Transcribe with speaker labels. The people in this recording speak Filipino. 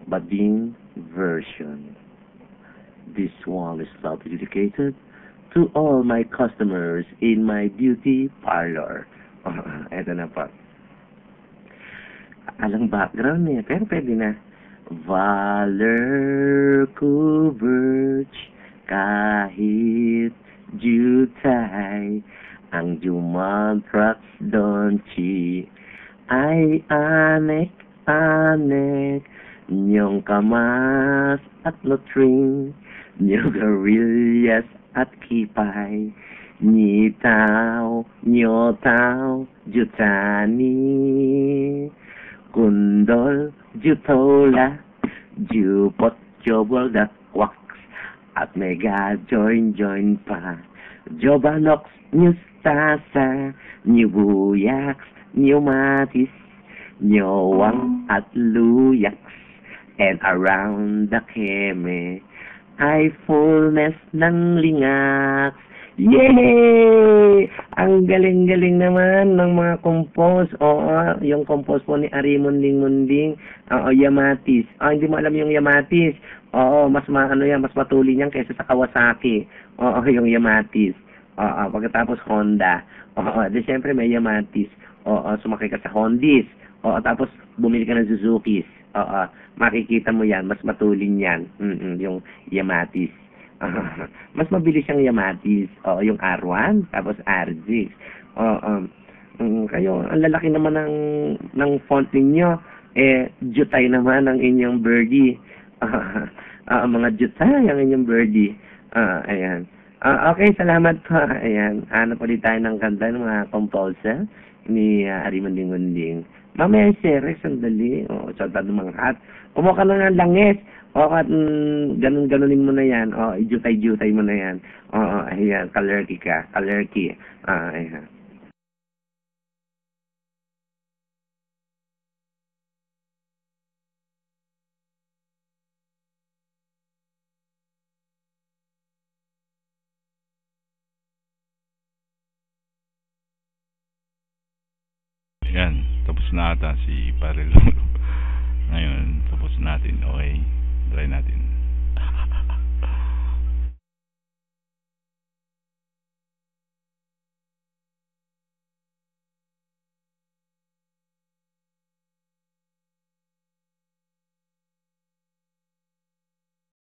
Speaker 1: Bading version. This one is not dedicated to all my customers in my beauty parlor. Eto na po. Alang background eh, pero pwede na. Valor ko birch kahit jutay ang jumantrax donchi ay anek-anek nyong kamas at lotring nyong garillas at kipay nyotaw jutani kundol jutola jupot jobol dat wax at mega join pa jobanox nyustasa nyubuyaks nyumatis nyowang at luyaks and around the keme ay fullness ng lingaks. Yay! Ang galing-galing naman ng mga compose. Oo, yung compose po ni Ari Munding-Munding. Oo, Yamatis. Hindi mo alam yung Yamatis. Oo, mas matuli niyan kaysa sa Kawasaki. Oo, yung Yamatis. Oo, pagkatapos Honda. Oo, di syempre may Yamatis. Oo, sumakay ka sa Hondis. Oo, tapos bumili ka ng Suzuki's. Oo, makikita mo yan. Mas matulin yan. Yung Yamatis. Mas mabilis siyang Yamatis. Oo, yung R1, tapos R6. Kayo, ang lalaki naman ng font ninyo. Jutay naman ang inyong birdie. Mga jutay ang inyong birdie. Ayan. Okay, salamat po. Ayan. Ano po din tayo ng kanta ng mga composer ni Ari Munding-Munding. Mamaya series, sandali. Santa ng mga hat. Kumuha ka na ng langis. At ganun-ganunin mo na yan. Ijutay-jutay mo na yan. Ayan, kalerki ka. Kalerki. Ayan.
Speaker 2: Ayan, tapos na ata si Pare Lolo. Ngayon, tapos natin. Okay, try natin.